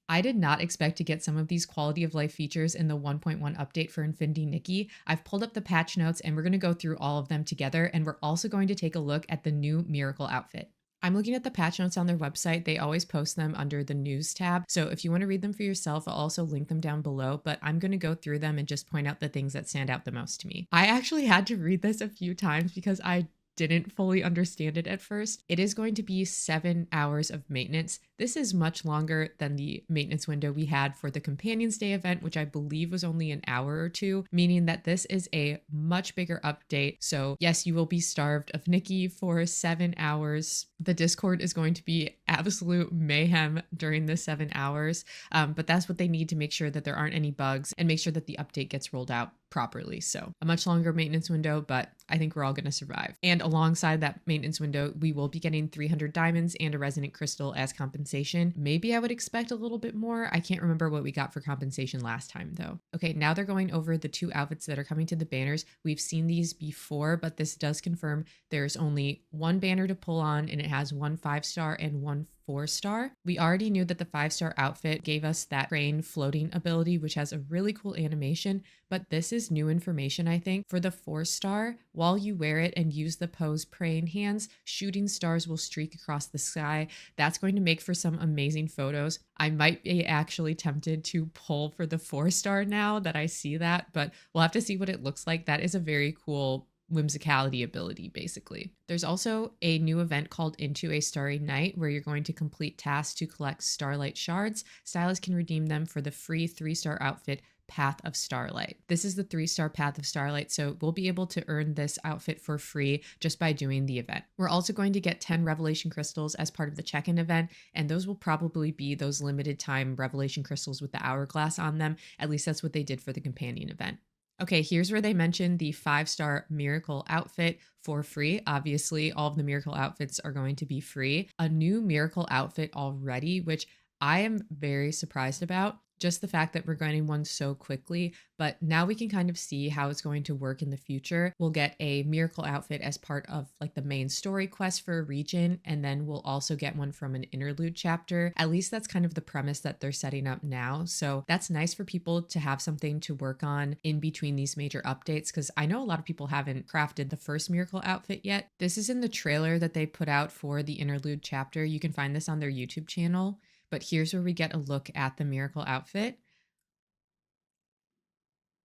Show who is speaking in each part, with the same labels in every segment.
Speaker 1: I did not expect to get some of these quality of life features in the 1.1 update for Infinity Nikki. I've pulled up the patch notes and we're going to go through all of them together, and we're also going to take a look at the new Miracle outfit. I'm looking at the patch notes on their website. They always post them under the news tab. So if you want to read them for yourself, I'll also link them down below, but I'm going to go through them and just point out the things that stand out the most to me. I actually had to read this a few times because I didn't fully understand it at first. It is going to be 7 hours of maintenance. This is much longer than the maintenance window we had for the Companions Day event, which I believe was only an hour or two, meaning that this is a much bigger update. So yes, you will be starved of Nikki for 7 hours. The Discord is going to be absolute mayhem during the 7 hours, but that's what they need to make sure that there aren't any bugs and make sure that the update gets rolled out properly. So a much longer maintenance window, but I think we're all going to survive. And alongside that maintenance window, we will be getting 300 diamonds and a resonant crystal as compensation. Maybe I would expect a little bit more. I can't remember what we got for compensation last time though. Okay, now they're going over the two outfits that are coming to the banners. We've seen these before, but this does confirm there's only one banner to pull on, and it has one 5-star and one 4-star. We already knew that the 5-star outfit gave us that crane floating ability, which has a really cool animation, but this is new information, I think. For the 4-star, while you wear it and use the pose praying hands, shooting stars will streak across the sky. That's going to make for some amazing photos. I might be actually tempted to pull for the 4-star now that I see that, but we'll have to see what it looks like. That is a very cool whimsicality ability, basically. There's also a new event called Into a Starry Night where you're going to complete tasks to collect starlight shards. Stylists can redeem them for the free 3-star outfit Path of Starlight. This is the 3-star Path of Starlight, so we'll be able to earn this outfit for free just by doing the event. We're also going to get 10 revelation crystals as part of the check-in event, and those will probably be those limited time revelation crystals with the hourglass on them. At least that's what they did for the companion event. Okay, here's where they mentioned the 5-star Miracle outfit for free. Obviously, all of the Miracle outfits are going to be free. A new Miracle outfit already, which I am very surprised about. Just the fact that we're getting one so quickly, but now we can kind of see how it's going to work in the future. We'll get a Miracle outfit as part of like the main story quest for a region, and then we'll also get one from an interlude chapter. At least that's kind of the premise that they're setting up now. So that's nice for people to have something to work on in between these major updates, because I know a lot of people haven't crafted the first Miracle outfit yet. This is in the trailer that they put out for the interlude chapter. You can find this on their YouTube channel. But here's where we get a look at the Miracle outfit.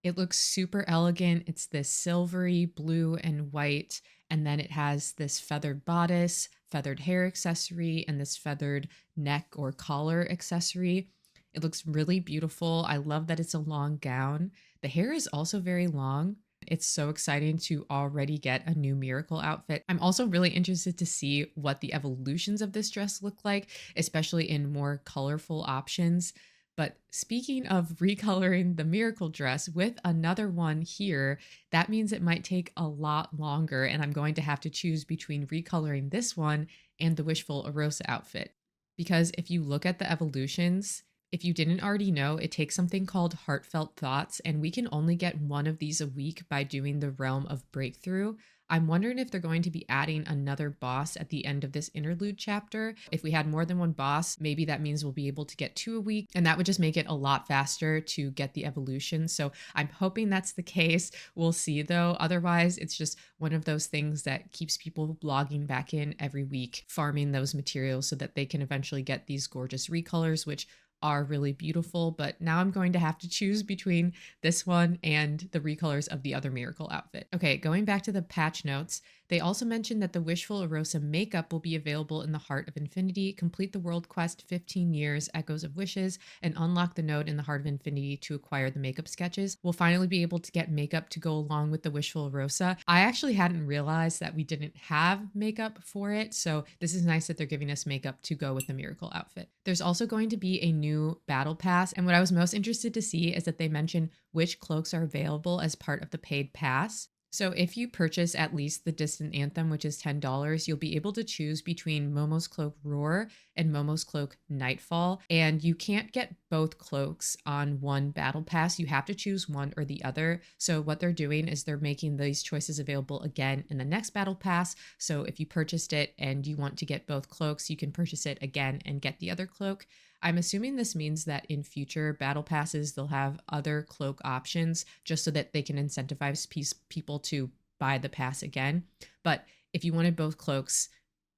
Speaker 1: It looks super elegant. It's this silvery blue and white, and then it has this feathered bodice, feathered hair accessory, and this feathered neck or collar accessory. It looks really beautiful. I love that it's a long gown. The hair is also very long. It's so exciting to already get a new Miracle outfit. I'm also really interested to see what the evolutions of this dress look like, especially in more colorful options. But speaking of recoloring the Miracle dress with another one here, that means it might take a lot longer, and I'm going to have to choose between recoloring this one and the Wishful Rosa outfit. Because if you look at the evolutions, if you didn't already know, it takes something called Heartfelt Thoughts, and we can only get one of these a week by doing the Realm of Breakthrough. I'm wondering if they're going to be adding another boss at the end of this interlude chapter. If we had more than one boss, maybe that means we'll be able to get 2 a week, and that would just make it a lot faster to get the evolution. So I'm hoping that's the case. We'll see though. Otherwise, it's just one of those things that keeps people logging back in every week, farming those materials so that they can eventually get these gorgeous recolors, which are really beautiful. But now I'm going to have to choose between this one and the recolors of the other Miracle outfit. Okay, going back to the patch notes, they also mentioned that the Wishful Rosa makeup will be available in the Heart of Infinity. Complete the world quest 15 years, Echoes of Wishes, and unlock the node in the Heart of Infinity to acquire the makeup sketches. We'll finally be able to get makeup to go along with the Wishful Rosa. I actually hadn't realized that we didn't have makeup for it, so this is nice that they're giving us makeup to go with the Miracle outfit. There's also going to be a new battle pass, and what I was most interested to see is that they mention which cloaks are available as part of the paid pass. So if you purchase at least the Distant Anthem, which is $10, you'll be able to choose between Momo's Cloak Roar and Momo's Cloak Nightfall. And you can't get both cloaks on one battle pass. You have to choose one or the other. So what they're doing is they're making these choices available again in the next battle pass. So if you purchased it and you want to get both cloaks, you can purchase it again and get the other cloak. I'm assuming this means that in future battle passes, they'll have other cloak options just so that they can incentivize people to buy the pass again. But if you wanted both cloaks,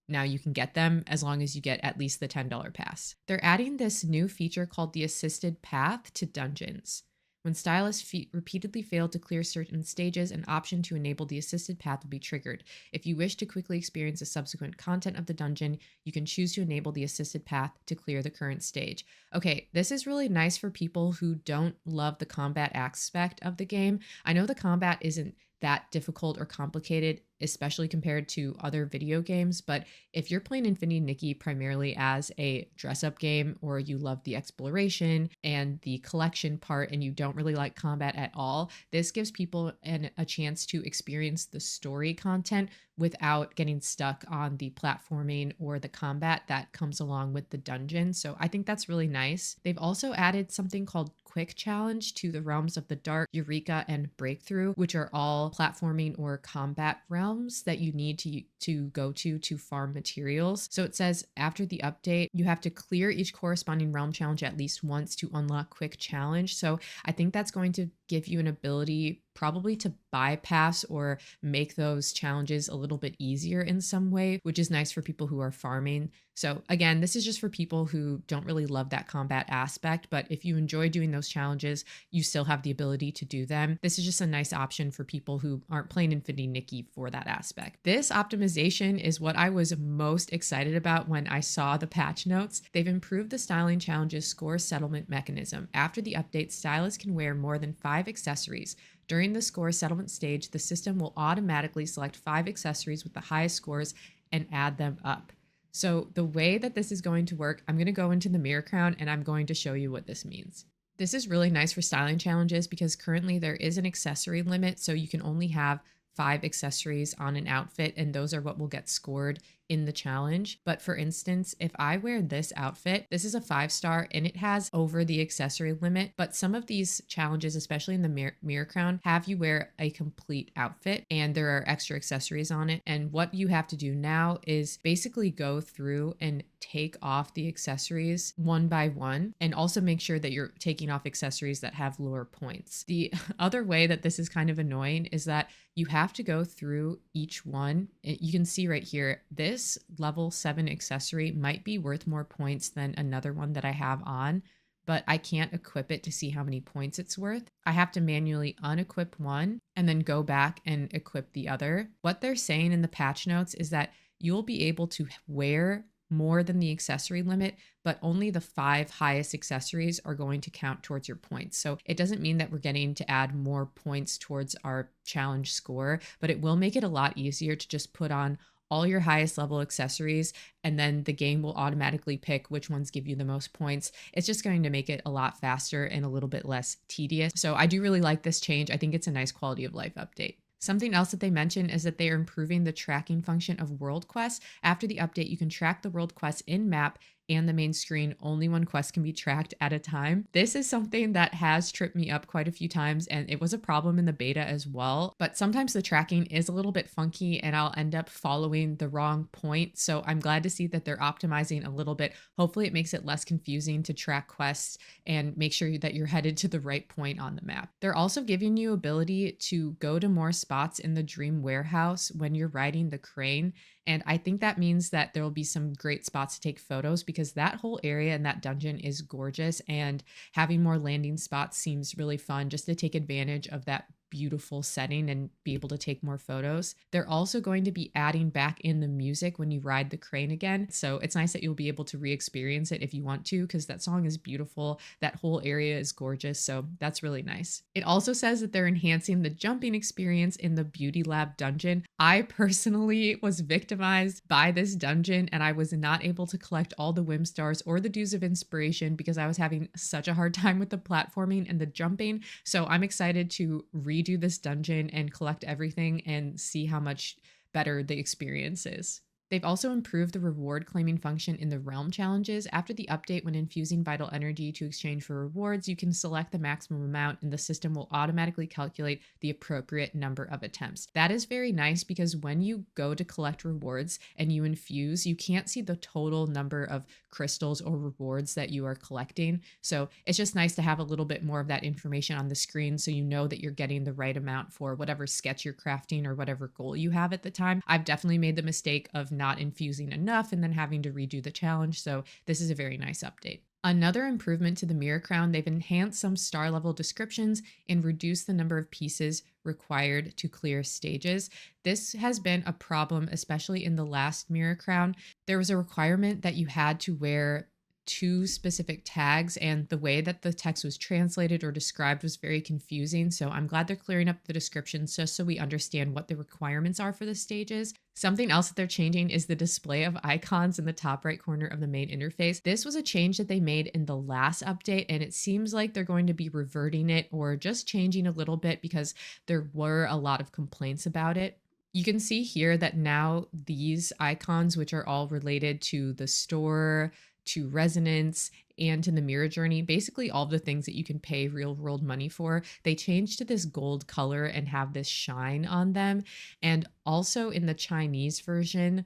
Speaker 1: now you can get them as long as you get at least the $10 pass. They're adding this new feature called the assisted path to dungeons. When stylists repeatedly fail to clear certain stages, an option to enable the assisted path will be triggered. If you wish to quickly experience the subsequent content of the dungeon, you can choose to enable the assisted path to clear the current stage. Okay, this is really nice for people who don't love the combat aspect of the game. I know the combat isn't that difficult or complicated, especially compared to other video games. But if you're playing Infinity Nikki primarily as a dress up game, or you love the exploration and the collection part and you don't really like combat at all, this gives people a chance to experience the story content without getting stuck on the platforming or the combat that comes along with the dungeon. So I think that's really nice. They've also added something called Quick Challenge to the realms of the Dark, Eureka, and Breakthrough, which are all platforming or combat realms that you need to go to farm materials. So it says after the update, you have to clear each corresponding realm challenge at least once to unlock Quick Challenge. So I think that's going to give you an ability probably to bypass or make those challenges a little bit easier in some way, which is nice for people who are farming. So again, this is just for people who don't really love that combat aspect, but if you enjoy doing those challenges, you still have the ability to do them. This is just a nice option for people who aren't playing Infinity Nikki for that aspect. This optimization is what I was most excited about when I saw the patch notes. They've improved the styling challenges score settlement mechanism. After the update, stylists can wear more than 5 accessories. During the score settlement stage, the system will automatically select 5 accessories with the highest scores and add them up. So the way that this is going to work, I'm going to go into the mirror crown and I'm going to show you what this means. This is really nice for styling challenges because currently there is an accessory limit, so you can only have 5 accessories on an outfit, and those are what will get scored in the challenge. But for instance, if I wear this outfit, this is a 5-star and it has over the accessory limit, but some of these challenges, especially in the mirror crown, have you wear a complete outfit and there are extra accessories on it. And what you have to do now is basically go through and take off the accessories one by one, and also make sure that you're taking off accessories that have lower points. The other way that this is kind of annoying is that you have to go through each one. You can see right here, this level 7 accessory might be worth more points than another one that I have on, but I can't equip it to see how many points it's worth. I have to manually unequip one and then go back and equip the other. What they're saying in the patch notes is that you'll be able to wear more than the accessory limit, but only the 5 highest accessories are going to count towards your points. So it doesn't mean that we're getting to add more points towards our challenge score, but it will make it a lot easier to just put on all your highest level accessories, and then the game will automatically pick which ones give you the most points. It's just going to make it a lot faster and a little bit less tedious. So I do really like this change. I think it's a nice quality of life update. Something else that they mention is that they are improving the tracking function of world quests. After the update, you can track the world quests in map and the main screen. Only one quest can be tracked at a time. This is something that has tripped me up quite a few times, and it was a problem in the beta as well. But sometimes the tracking is a little bit funky and I'll end up following the wrong point. So I'm glad to see that they're optimizing a little bit. Hopefully it makes it less confusing to track quests and make sure that you're headed to the right point on the map. They're also giving you ability to go to more spots in the dream warehouse when you're riding the crane. And I think that means that there will be some great spots to take photos, because that whole area and that dungeon is gorgeous, and having more landing spots seems really fun just to take advantage of that beautiful setting and be able to take more photos. They're also going to be adding back in the music when you ride the crane again. So it's nice that you'll be able to re-experience it if you want to, because that song is beautiful. That whole area is gorgeous. So that's really nice. It also says that they're enhancing the jumping experience in the Beauty Lab dungeon. I personally was victimized by this dungeon and I was not able to collect all the Whim Stars or the Dues of Inspiration because I was having such a hard time with the platforming and the jumping. So I'm excited to redo this dungeon and collect everything and see how much better the experience is. They've also improved the reward claiming function in the realm challenges. After the update, when infusing vital energy to exchange for rewards, you can select the maximum amount and the system will automatically calculate the appropriate number of attempts. That is very nice because when you go to collect rewards and you infuse, you can't see the total number of crystals or rewards that you are collecting. So it's just nice to have a little bit more of that information on the screen so you know that you're getting the right amount for whatever sketch you're crafting or whatever goal you have at the time. I've definitely made the mistake of not infusing enough and then having to redo the challenge. So this is a very nice update. Another improvement to the Mirror Crown, they've enhanced some star level descriptions and reduced the number of pieces required to clear stages. This has been a problem, especially in the last Mirror Crown. There was a requirement that you had to wear two specific tags, and the way that the text was translated or described was very confusing. So I'm glad they're clearing up the descriptions just so we understand what the requirements are for the stages. Something else that they're changing is the display of icons in the top right corner of the main interface. This was a change that they made in the last update, and it seems like they're going to be reverting it or just changing a little bit because there were a lot of complaints about it. You can see here that now these icons, which are all related to the store, to resonance, and to the mirror journey, basically all the things that you can pay real world money for, they changed to this gold color and have this shine on them. And also in the Chinese version,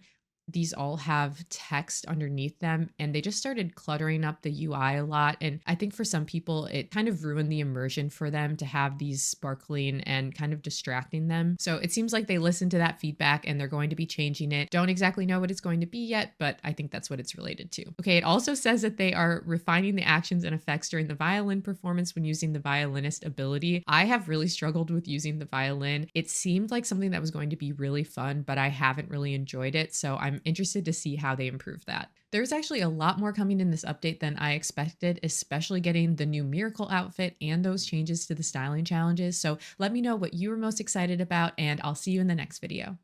Speaker 1: these all have text underneath them, and they just started cluttering up the UI a lot. And I think for some people, it kind of ruined the immersion for them to have these sparkling and kind of distracting them. So it seems like they listened to that feedback and they're going to be changing it. Don't exactly know what it's going to be yet, but I think that's what it's related to. Okay, it also says that they are refining the actions and effects during the violin performance when using the violinist ability. I have really struggled with using the violin. It seemed like something that was going to be really fun, but I haven't really enjoyed it. So I'm interested to see how they improve that. There's actually a lot more coming in this update than I expected, especially getting the new Miracle outfit and those changes to the styling challenges. So let me know what you were most excited about, and I'll see you in the next video.